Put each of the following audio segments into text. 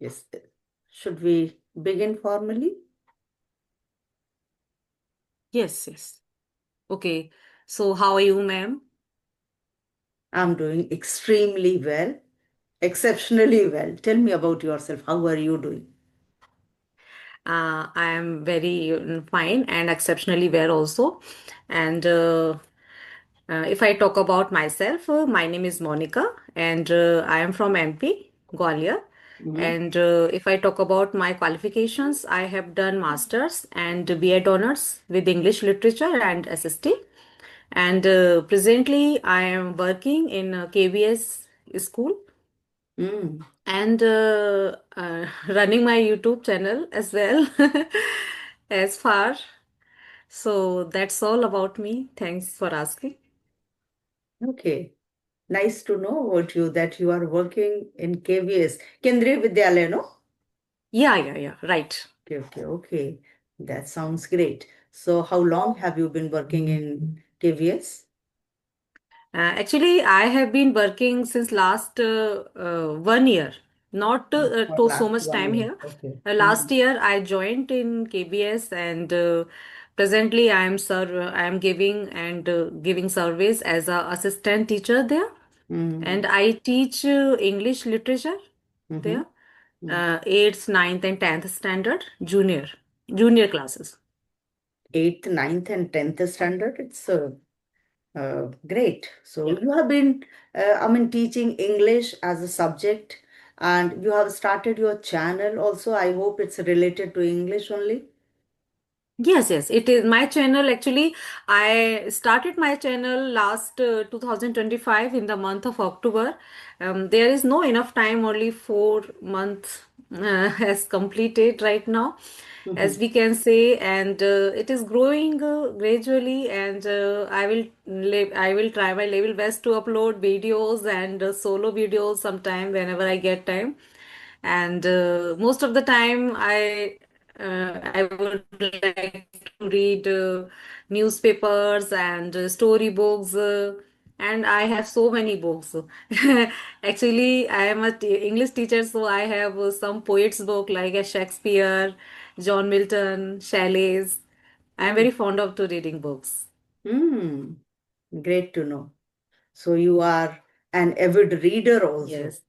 Yes. Should we begin formally? Yes, yes. Okay. So, how are you, ma'am? I'm doing extremely well, exceptionally well. Tell me about yourself. How are you doing? I am very fine and exceptionally well also. And if I talk about myself, my name is Monica, and I am from MP, Gwalior. Mhm. And if I talk about my qualifications, I have done masters and B.Ed honors with English literature and SST. And presently, I am working in KBS school Mm. and running my YouTube channel as well as far. So that's all about me. Thanks for asking. Okay. Nice to know about you that you are working in KVS, Kendriya Vidyalaya, no? Yeah, yeah, yeah, right. Okay, okay, okay. That sounds great. So, how long have you been working in KVS? Actually, I have been working since last 1 year, not For to so last much one time year. here. Okay. Last year, I joined in KBS, and presently I am giving and giving service as a assistant teacher there, Mm-hmm. and I teach English literature Mm-hmm. there, 8th, 9th, and 10th standard junior classes. Eighth, ninth, and 10th standard. It's great. Yeah. So you have been, I mean, teaching English as a subject, and you have started your channel also. I hope it's related to English only. Yes, yes, it is my channel. Actually, I started my channel last 2025 in the month of October. There is no enough time, only 4 months has completed right now, as Mhm. we can say, and it is growing gradually. And I will try my level best to upload videos and solo videos sometime whenever I get time. And most of the time I would like to read newspapers and storybooks, and I have so many books. Actually, I am a English teacher, so I have some poets book like Shakespeare, John Milton, Shelley's. I am very fond of to reading books. Hmm. Great to know. So you are an avid reader also. Yes.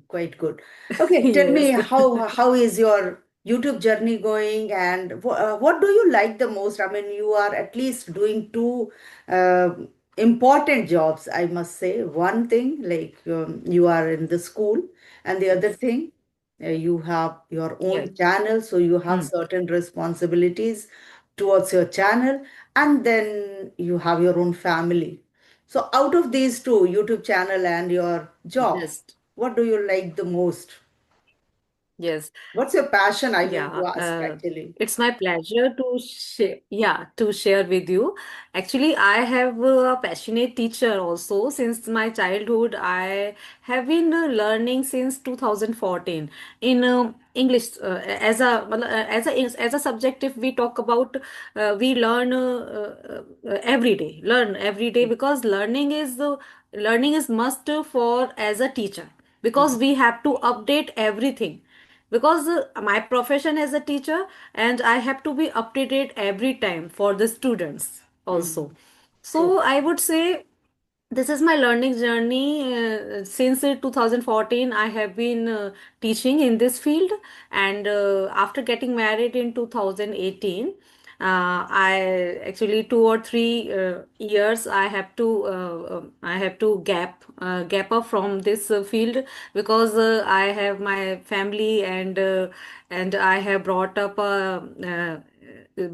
Quite good. Okay, tell me Yes. how is your YouTube journey going, and what do you like the most? I mean, you are at least doing two uh, important jobs, I must say. One thing, like you are in the school, and the other Yes. thing, you have your Yes. own channel, so you have Hmm. certain responsibilities towards your channel, and then you have your own family. So out of these two, YouTube channel and your job, Yes. what do you like the most? Yes. What's your passion? I mean to Yeah, ask actually. it's my pleasure to share. Yeah, to share with you. Actually, I have a passionate teacher also since my childhood. I have been learning since 2014 in English as a subject. If we talk about, we learn every day. Learn every day because learning is must for as a teacher because Mhm. we have to update everything because my profession as a teacher and I have to be up to date every time for the students also. Mhm. So True. I would say this is my learning journey. Since 2014 I have been teaching in this field, and after getting married in 2018, I actually 2 or 3 years I have to gap up from this field because I have my family, and I have brought up a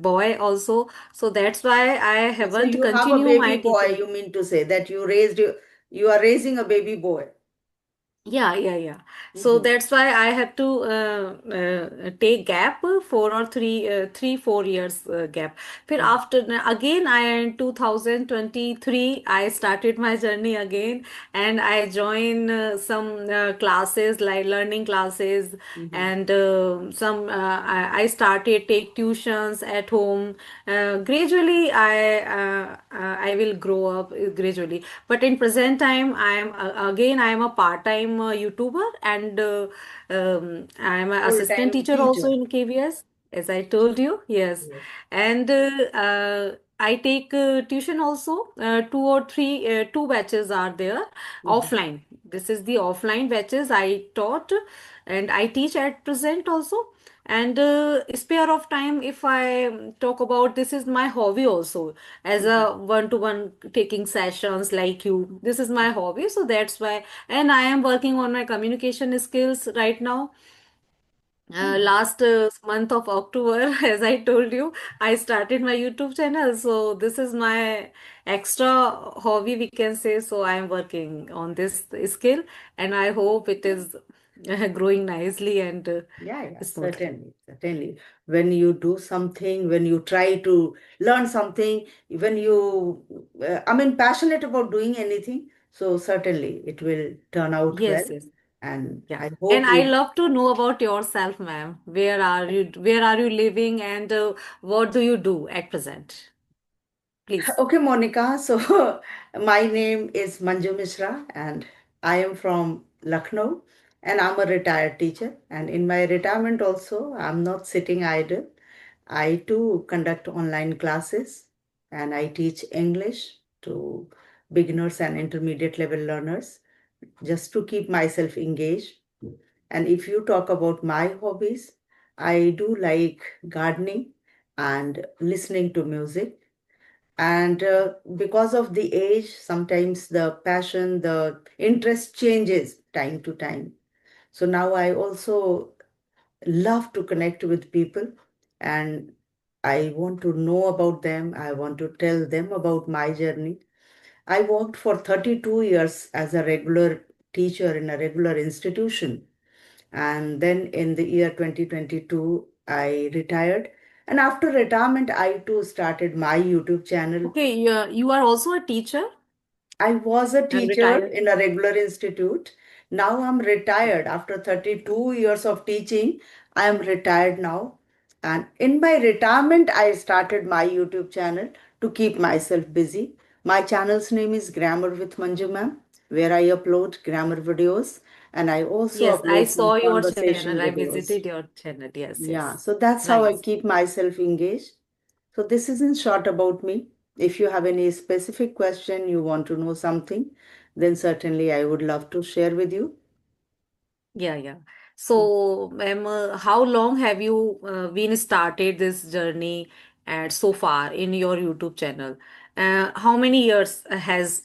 boy also, so that's why I So haven't you have a continue baby my boy, teaching. you mean to say that you are raising a baby boy. Yeah, yeah, yeah. So Mhm. that's why I had to take gap 4 or 3, 4 years gap. Then Mhm. after again, I in 2023 I started my journey again, and I joined some classes like learning classes, Mhm. and I started take tuitions at home. Gradually, I will grow up gradually. But in present time, I am a part time am a YouTuber and I'm an assistant Full-time teacher also teacher. in KVS, as I told you. Yes. Yes. And I take tuition also. Two or three, two batches are there Mhm. offline. This is the offline batches I taught, and I teach at present also. And spare of time, if I talk about, this is my hobby also, as Mhm. a one-to-one taking sessions like you. This is my hobby, so that's why. And I am working on my communication skills right now. Mhm. Last month of October, as I told you, I started my YouTube channel. So this is my extra hobby, we can say. So I am working on this skill, and I hope it is growing nicely and Yeah, yeah, smoothly. certainly, certainly. When you do something, when you try to learn something, when I mean, passionate about doing anything, so certainly it will turn out well. Yes, yes. And Yeah. I And hope I you. love to know about yourself, ma'am. Where are you living and what do you do at present? Please. Okay, Monica. So my name is Manju Mishra, and I am from Lucknow, and I'm a retired teacher. And in my retirement also, I'm not sitting idle. I too conduct online classes, and I teach English to beginners and intermediate level learners just to keep myself engaged. And if you talk about my hobbies, I do like gardening and listening to music. And because of the age, sometimes the passion, the interest changes time to time. So now I also love to connect with people, and I want to know about them. I want to tell them about my journey. I worked for 32 years as a regular teacher in a regular institution. And then in the year 2022, I retired. And after retirement, I too started my YouTube channel. Okay, you are also a teacher I was a and teacher retired. in a regular institute. Now I'm retired after 32 years of teaching. I am retired now. And in my retirement, I started my YouTube channel to keep myself busy. My channel's name is Grammar with Manju Ma'am, where I upload grammar videos and I also Yes, I upload some saw your conversation channel. I videos. visited your channel. Yes, Yeah, yes. so that's how I Nice. keep myself engaged. So this is in short about me. If you have any specific question, you want to know something, then certainly I would love to share with you. Yeah, yeah. So, ma'am, how long have you been started this journey and so far in your YouTube channel? How many years has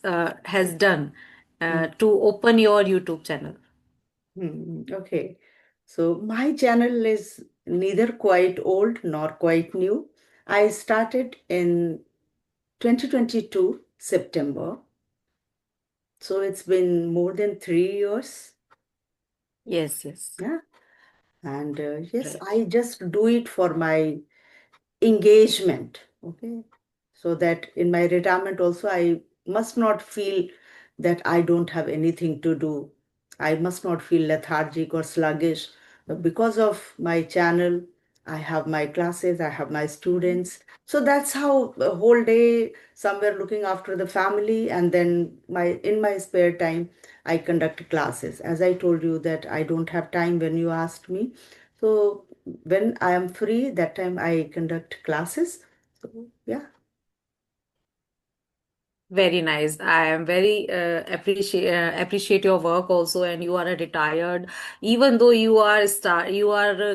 done Mm. to open your YouTube channel? Okay. So my channel is neither quite old nor quite new. I started in 2022 September. So it's been more than 3 years. Yes, yes. Yeah. And yes, Right. I just do it for my engagement. Okay. So that in my retirement also, I must not feel that I don't have anything to do. I must not feel lethargic or sluggish. But because of my channel, I have my classes, I have my students. So that's how the whole day somewhere looking after the family, and then my in my spare time I conduct classes. As I told you that I don't have time when you asked me. So when I am free, that time I conduct classes. So yeah. Very nice. I am very appreciate your work also, and you are a retired. Even though you are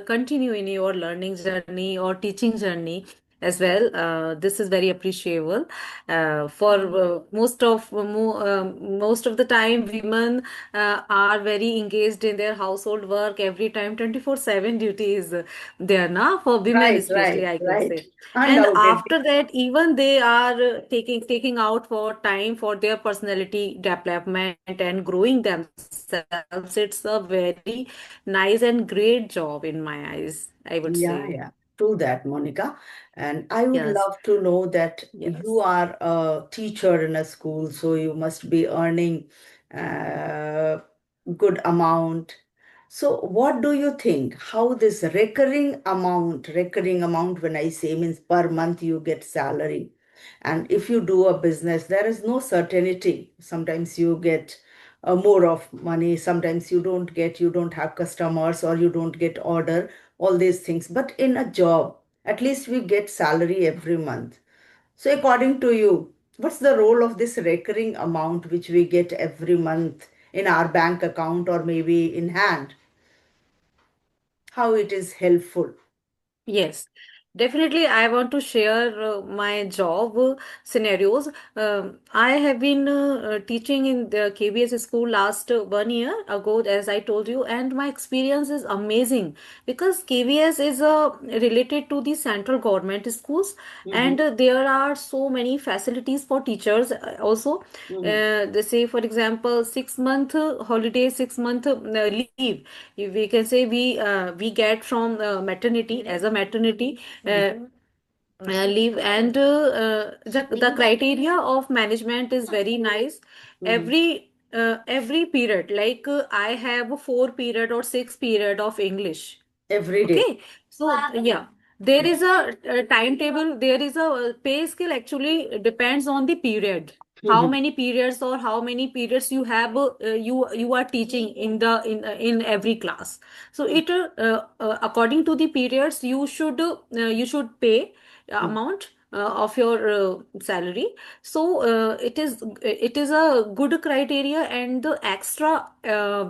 continuing your learning journey or teaching journey as well. This is very appreciable. For most of the time, women are very engaged in their household work every time. 24/7 duty is there now for women, Right, especially right, I can right. say. And Undoubtedly. after that, even they are taking out for time for their personality development and growing themselves. It's a very nice and great job in my eyes, I would Yeah, say. yeah. True that, Monica. And I would Yes, love to know that you yes. are a teacher in a school, so you must be earning uh, good amount. So what do you think? How this recurring amount, when I say means per month you get salary. And if you do a business, there is no certainty. Sometimes you get more of money. Sometimes you don't have customers or you don't get order, all these things. But in a job, at least we get salary every month. So according to you, what's the role of this recurring amount which we get every month in our bank account or maybe in hand? How it is helpful? Yes, definitely. I want to share my job scenarios. I have been teaching in the KBS school last 1 year ago, as I told you, and my experience is amazing because KBS is related to the central government schools, and Mm-hmm. there are so many facilities for teachers also. Mm-hmm. They say, for example, 6 month holiday, 6 month leave. We can say we get from maternity as a maternity leave, and the criteria of management is very nice. Mm-hmm. Every period, like I have 4 period or 6 period of English. Every day. Okay, so yeah, there is a timetable, there is a pay scale actually depends on the period. How Mm-hmm. many periods or how many periods you have, you are teaching in every class. So it according to the periods you should pay amount of your salary. So it is a good criteria and the extra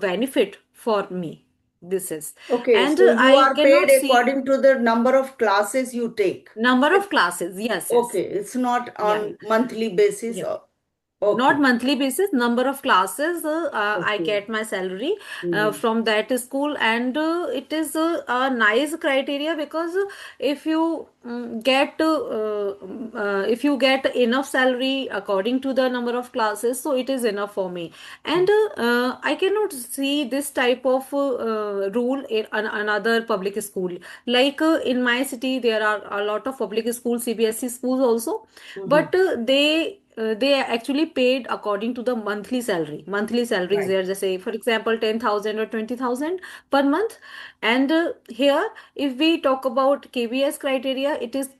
benefit for me, this is. Okay, And so you I are paid cannot see according to the number of classes you take. number It- of classes. Yes, yes. Okay, it's not Yeah, on monthly basis. yeah. Not Okay, monthly basis, number of classes, I okay. get my salary Mm-hmm. from that school, and it is a nice criteria because if you if you get enough salary according to the number of classes, so it is enough for me. And I cannot see this type of rule in another public school. Like in my city there are a lot of public schools, CBSE schools also, Mm-hmm. but they actually paid according to the monthly salary. Monthly salaries Right. there, just say for example 10,000 or 20,000 per month. And here, if we talk about KBS criteria, it is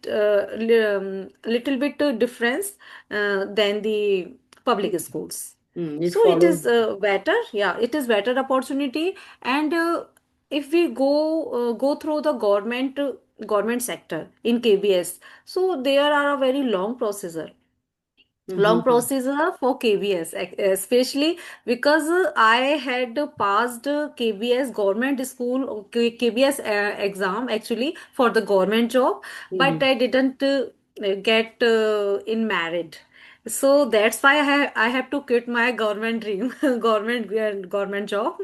little bit difference than the public schools. It So it follows. is better, yeah, it is better opportunity. And if we go through the government sector in KBS, so there are a very long Mm-hmm. procedure for KBS, especially because I had passed KBS government school, KBS exam actually for the government job, but Mm-hmm. I didn't get in married. So that's why I have to quit my government dream, government job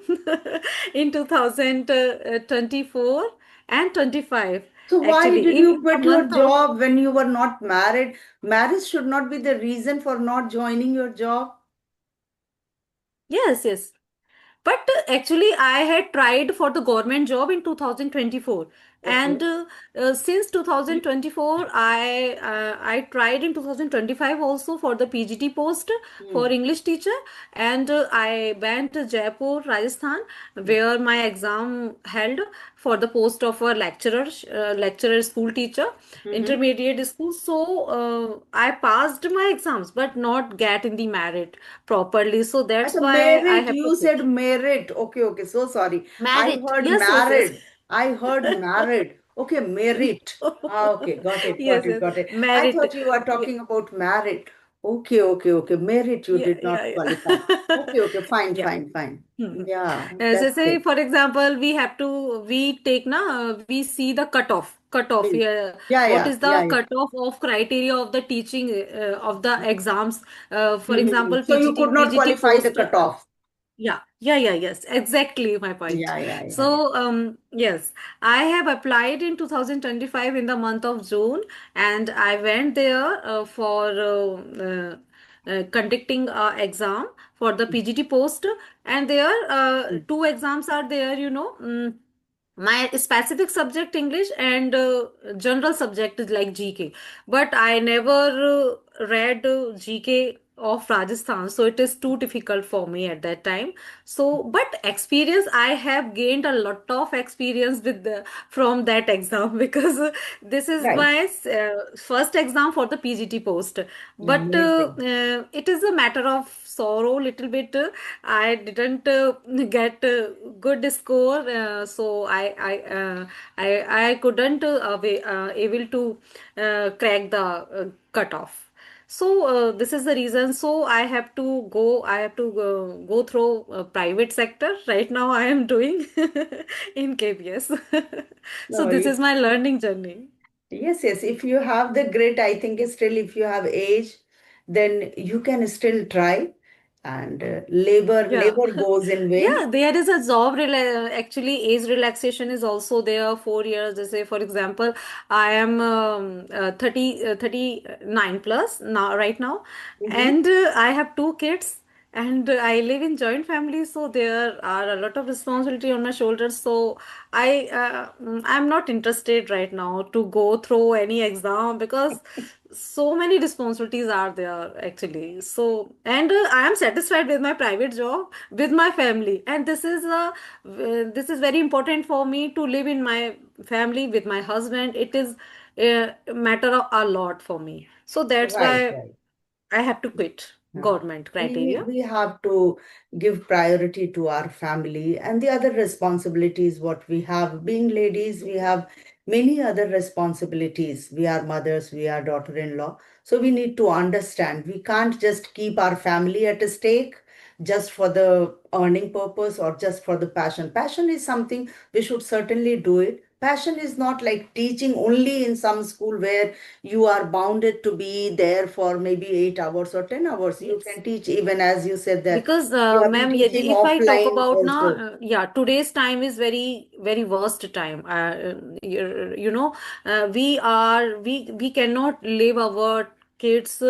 in 2024 and 25 So why actually did in you the quit your month of. job when you were not married? Marriage should not be the reason for not joining your job. Yes, yes. But actually, I had tried for the government job in 2024, Okay. and since 2024, I tried in 2025 also for the PGT post for Hmm. English teacher, and I went to Jaipur, Rajasthan, where my exam held for the post of a lecturer school teacher, Mm-hmm. intermediate school. So I passed my exams, but not get in the merit properly. So that's Acha, why I merit, have to you quit. said merit. Okay, okay. So sorry. I Merit. heard Yes, yes, yes. married. I heard married. Okay, merit. Ah, okay, got it, got Yes, it, yes. got it. I Merit. thought you were Yeah, talking about married. Okay, okay, okay. Merit, you yeah, did not yeah, qualify. yeah. Okay, okay, fine, Yeah. fine, fine. Hmm. Yeah, So that's say good. for example, we take na, we see the cutoff. Hmm. Yeah. Yeah, What yeah, is yeah, the yeah. cutoff of criteria of the teaching of the exams? For Mhm. example, So you could not PGT qualify the post. cutoff. Yes, exactly my point. Yeah, yeah, yeah, yeah. So, yes, I have applied in 2025 in the month of June, and I went there for conducting a exam for the PGT post, and there Mm. two exams are there, my specific subject English, and general subject is like GK, but I never read GK of Rajasthan, so it is too difficult for me at that time. So, but experience, I have gained a lot of experience with the from that exam because this is Right. my first exam for the PGT post. But Amazing. it is a matter of sorrow, little bit. I didn't get good score, so I couldn't able to crack the cutoff. So this is the reason. So I have to go through private sector. Right now I am doing in KBS. So No, this is my learning journey. yes, yes. If you have the grit, I think still if you have age, then you can still try. And labor, Yeah. labor goes in vain. Yeah, there is a actually age relaxation is also there 4 years. They say, for example, I am 39 plus now, right now, Mhm. and I have two kids, and I live in joint family, so there are a lot of responsibility on my shoulders. So I'm not interested right now to go through any exam because so many responsibilities are there actually. So, and I am satisfied with my private job, with my family, and this is very important for me to live in my family with my husband. It is a matter of a lot for me, so that's Right, why right. I have to quit Yeah. government criteria. We have to give priority to our family and the other responsibilities what we have. Being ladies, we have many other responsibilities. We are mothers, we are daughter-in-law. So we need to understand we can't just keep our family at a stake just for the earning purpose or just for the passion. Passion is something we should certainly do it. Passion is not like teaching only in some school where you are bounded to be there for maybe 8 hours or 10 hours. You Yes. can teach, even as you said, that Because, you have been ma'am, teaching if I talk offline about now, also. yeah, today's time is very, very worst time. You know, we cannot leave our kids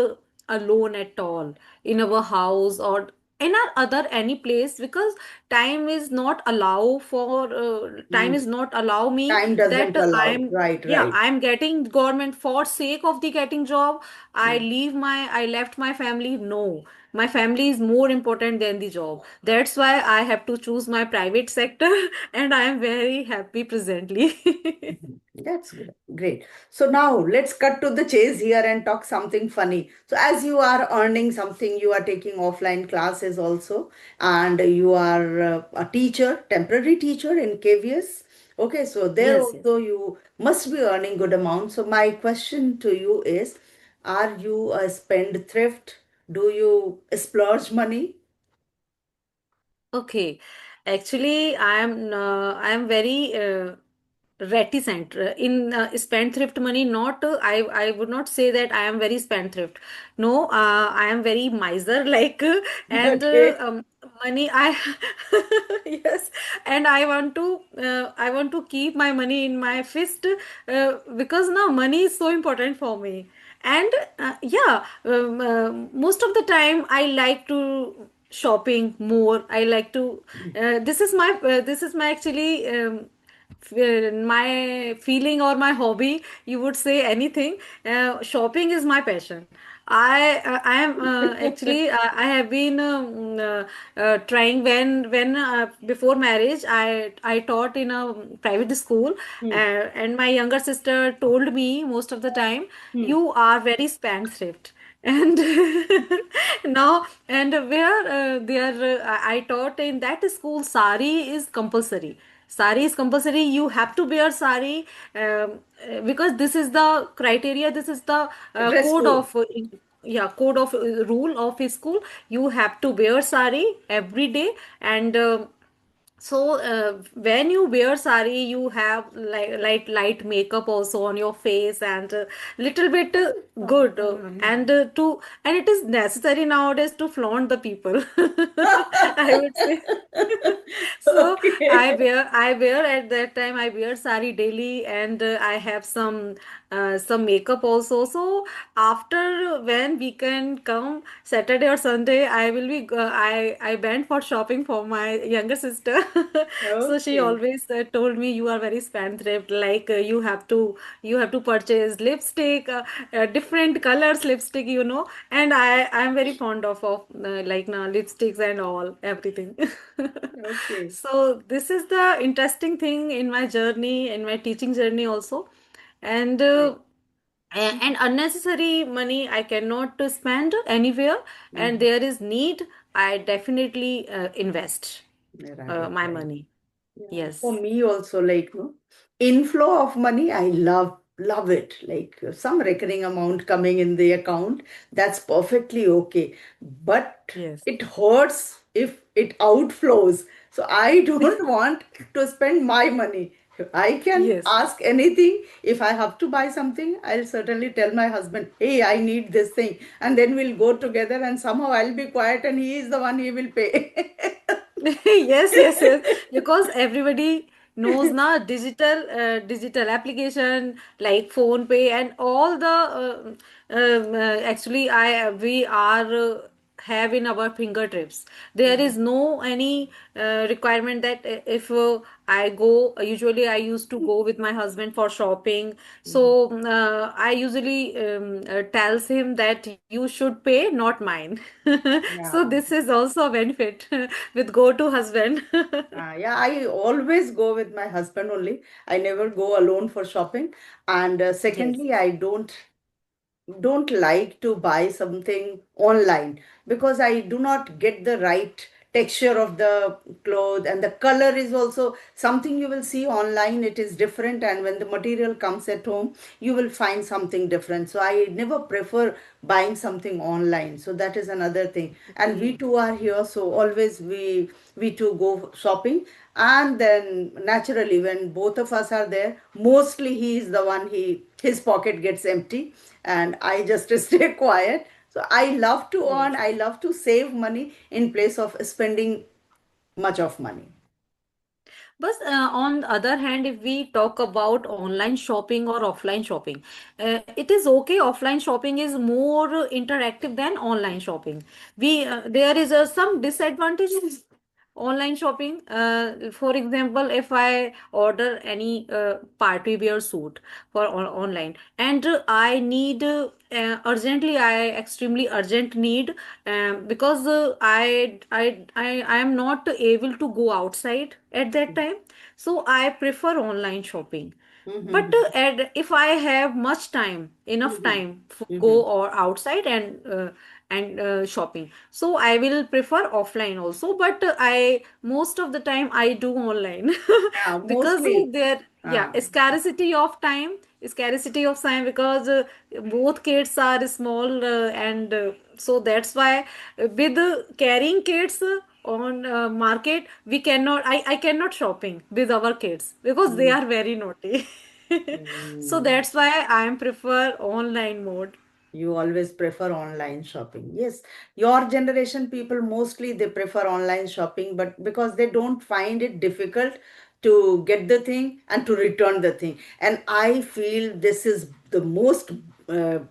alone at all in our house or in our other any place because time Hmm. is not allow me Time that doesn't allow. I'm Right, yeah, right. I'm getting government for sake of the getting job. I left my family. No, my family is more important than the job. That's why I have to choose my private sector, and I am very happy presently. Mhm. That's good. Great. So now let's cut to the chase here and talk something funny. So as you are earning something, you are taking offline classes also, and you are a teacher, temporary teacher in KVS. Okay, so there Yes, yes. also you must be earning good amount. So my question to you is, are you a spendthrift? Do you splurge money? Okay. Actually, I am very reticent in spendthrift money. Not I would not say that I am very spendthrift. No, I am very miser like and Okay. money I yes, and I want to keep my money in my fist because now money is so important for me. And yeah, most of the time I like to shopping more. I like to this is my actually my feeling or my hobby, you would say anything. Shopping is my passion. I am actually I have been trying when before marriage I taught in a private school, Hmm. and my younger sister told me most of the time, Hmm. you are very spendthrift. And now and where there I taught in that school, sari is compulsory. Sari is compulsory. You have to wear sari because this is the criteria. This is the Dress code code. of yeah, code of rule of school. You have to wear sari every day. And so when you wear sari, you have light makeup also on your face, and little bit good and it is necessary nowadays to flaunt the people. I would say. So I wear at that time I wear sari daily, and I have some makeup also. So after when weekend come, Saturday or Sunday, I will be I went for shopping for my younger sister. So she Okay. always told me, you are very spendthrift, like you have to purchase lipstick, different colors lipstick, and I'm very fond of like now lipsticks and all everything. Okay. So this is the interesting thing in my journey, in my teaching journey also. And Right. and unnecessary money I cannot spend anywhere, and Mhm. there is need, I definitely invest Right, my right. money. Yeah, for Yes, me also, like, no, inflow of money, I love it. Like some recurring amount coming in the account, that's perfectly okay. But yes, it hurts if it outflows. So I don't want to spend my money. I can yes. ask anything. If I have to buy something, I'll certainly tell my husband, hey, I need this thing. And then we'll go together and somehow I'll be quiet and he is the one he will pay. Yes, yes, yes. Because everybody knows now digital application like phone pay and all the actually I we are have in our fingertips. There is no any requirement that if I go, usually I used to go with my husband for shopping. Mhm. So I usually tells him that you should pay, not mine. So Yeah. this is also a benefit with go to husband. Yeah, I always go with my husband only. I never go alone for shopping. And Yes. secondly, I don't like to buy something online because I do not get the right texture of the cloth, and the color is also something you will see online, it is different, and when the material comes at home you will find something different. So I never prefer buying something online. So that is another thing. And we Okay. two are here, so always we two go shopping. And then naturally when both of us are there, mostly he is the one, his pocket gets empty and I just stay quiet. So I love to earn, Yes. I love to save money in place of spending much of money. But on the other hand, if we talk about online shopping or offline shopping, it is okay. Offline shopping is more interactive than online shopping. There is some disadvantages online shopping. For example, if I order any party wear suit for online, and I need urgently, I extremely urgent need, because I am not able to go outside at that time, so I prefer online shopping. But Mm-hmm. if I have much time, enough Mm-hmm. time to go Mm-hmm. or outside and shopping, so I will prefer offline also. But I most of the time I do online Yeah, because mostly. there, yeah, uh, scarcity of time, because both kids are small, and so that's why with carrying kids on market, I cannot shopping with our kids because they mm, are very naughty. So mm. that's why I am prefer online mode. You always prefer online shopping. Yes, your generation people mostly they prefer online shopping, but because they don't find it difficult to get the thing and to return the thing. And I feel this is the most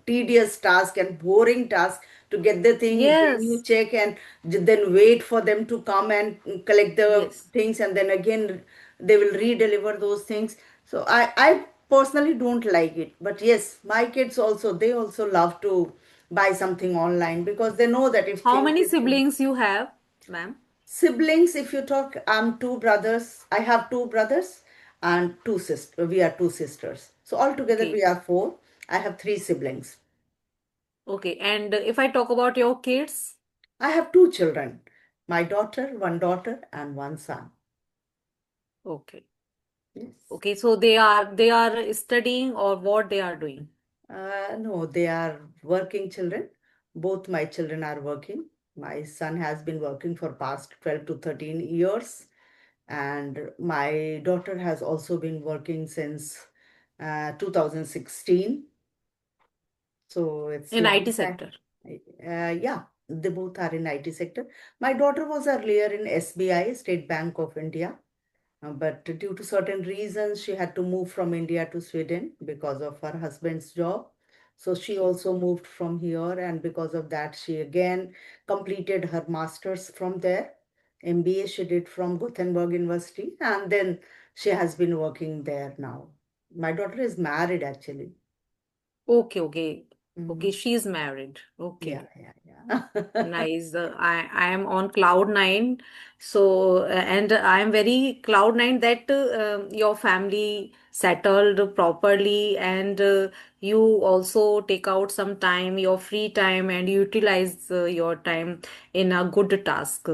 tedious task and boring task, to get the thing, then you Yes, check and then wait for them to come and collect the yes. things, and then again they will re-deliver those things. So I personally don't like it. But yes, my kids also, they also love to buy something online because they know that if How things many is siblings you have, ma'am? siblings, if you talk, I'm two brothers. I have two brothers and two sisters. We are two sisters. So altogether Okay, we are four. I have three siblings. okay. And if I talk about your kids, I have two children. My daughter, one daughter, and one son. okay. Yes. Okay, so they are studying or what they are doing? No, they are working children. Both my children are working. My son has been working for past 12 to 13 years, and my daughter has also been working since 2016. So it's In IT long time. sector. Yeah, they both are in IT sector. My daughter was earlier in SBI, State Bank of India. But due to certain reasons, she had to move from India to Sweden because of her husband's job. So she also moved from here, and because of that, she again completed her master's from there. MBA she did from Gothenburg University, and then she has been working there now. My daughter is married actually. Okay, okay. Okay, Mhm. she's married. Yeah, Okay. yeah, yeah. Nice. I am on cloud nine. So and I am very cloud nine that your family settled properly, and you also take out some time, your free time, and utilize your time in a good task.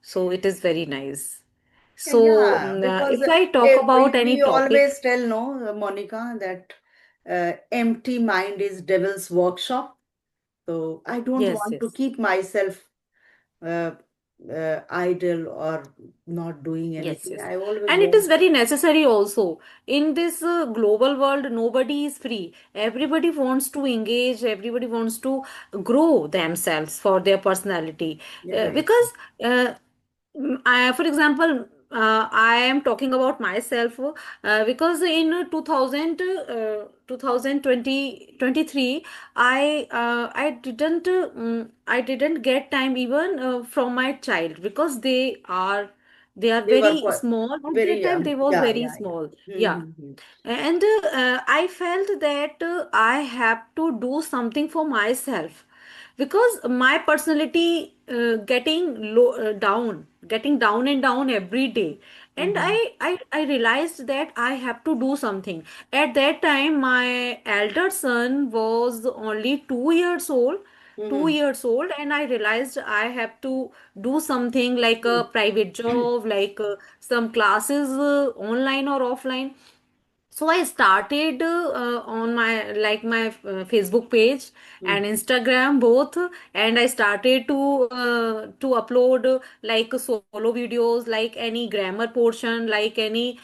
So it is very nice. So Yeah, because if I talk about any we topic, always tell, no, Monica, that empty mind is devil's workshop. So I don't yes, want to yes. keep myself uh, idle or not doing Yes, anything. yes. I always And it is want. very necessary also. In this global world, nobody is free. Everybody wants to engage, everybody wants to grow themselves for their personality. Yeah, right. Because, uh, for example, I am talking about myself because in 2000, 2023, I didn't get time even from my child because they are They were very quite small. At that very time young. they was Yeah, very yeah, yeah. small. Yeah. Mm-hmm. And I felt that I have to do something for myself because my personality getting down and down every day. And Mm-hmm. I realized that I have to do something. At that time, my elder son was only 2 years old, two Mm-hmm. years old, and I realized I have to do something like a private job, like some classes online or offline. So I started on my Facebook page Mm-hmm. and Instagram both, and I started to upload like solo videos, like any grammar portion, like any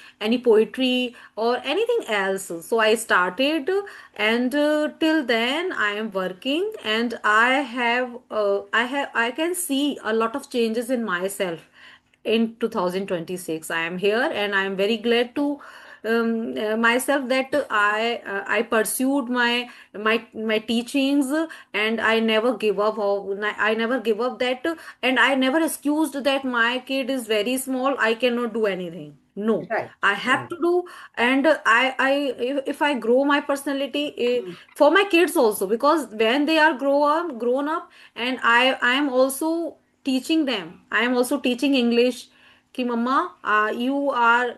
poetry or anything else. So I started, and till then I am working, and I can see a lot of changes in myself in 2026. I am here, and I am very glad to myself that I pursued my teachings, and I never give up. Or I never give up that, and I never excused that my kid is very small, I cannot do anything. No, Right, I have right. to do. And if I grow my personality Mm. for my kids also, because when they are grown up, and I am also teaching them, I am also teaching English, कि mama, you are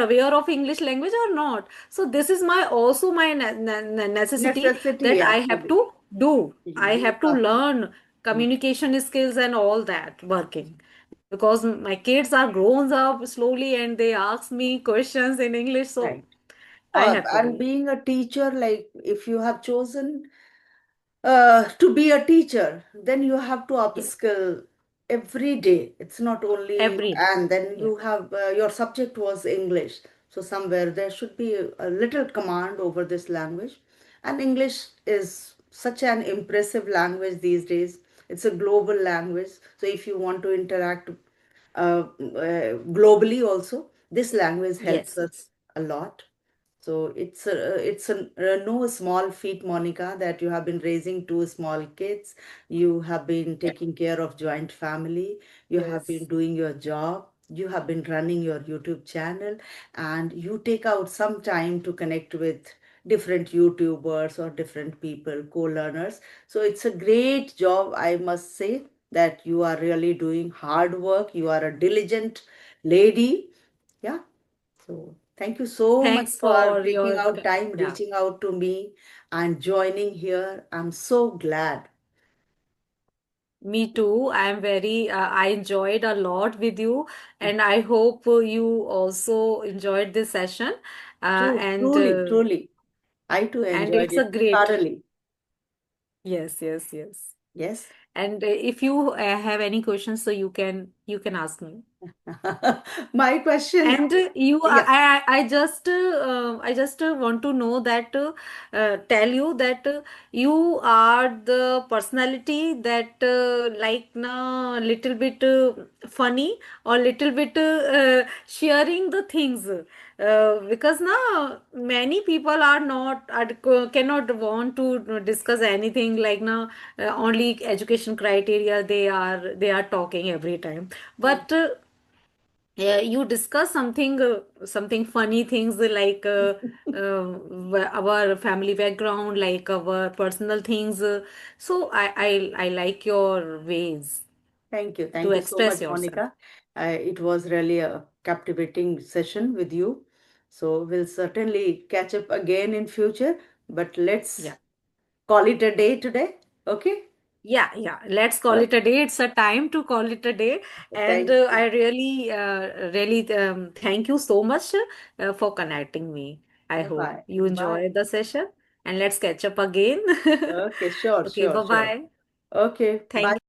aware of English language or not. So this is my also my necessity Necessity, that I have actually. to do. I You have to have to. learn Mm. communication skills and all that working, because my kids are grown up slowly and they ask me questions in English, so Right. I have to do And it. being a teacher, like if you have chosen to be a teacher, then you have to Yeah, upskill every day. It's not only, every day. and then Yeah. you have your subject was English. So somewhere there should be a little command over this language. And English is such an impressive language these days. It's a global language. So if you want to interact globally also, this language helps Yes, us yes. a lot. So it's no small feat, Monica, that you have been raising two small kids. You have been taking care of joint family. You have been Yes. doing your job. You have been running your YouTube channel, and you take out some time to connect with different YouTubers or different people, co-learners. So it's a great job, I must say, that you are really doing hard work. You are a diligent lady. Yeah. So thank you so much Thanks for for taking your out time, yeah. reaching out to me and joining here. I'm so glad. Me too. I enjoyed a lot with you, and I hope you also enjoyed this session. Uh, True, and truly, uh, truly. I too and enjoyed it's a it great, thoroughly. yes, yes, yes. Yes. And if you have any questions, so you can ask me. My question. And you, Yeah. I just want to know that, tell you that you are the personality that like na little bit funny or little bit sharing the things. Because na many people are not cannot want to discuss anything like na only education criteria they are talking every time, Mm. but yeah, you discuss something funny things like our family background, like our personal things. So I like your ways Thank you. to Thank you so express much, yourself. Monica. It was really a captivating session with you. So we'll certainly catch up again in future, but let's Yeah. call it a day today. Okay? Yeah. Let's call Uh, it a day. It's a time to call it a day. And Thank you. I really thank you so much for connecting me. I hope Bye. you Bye. enjoy the session, and let's catch up again. Okay, sure, Okay, sure, bye sure. bye. Okay, bye. Thank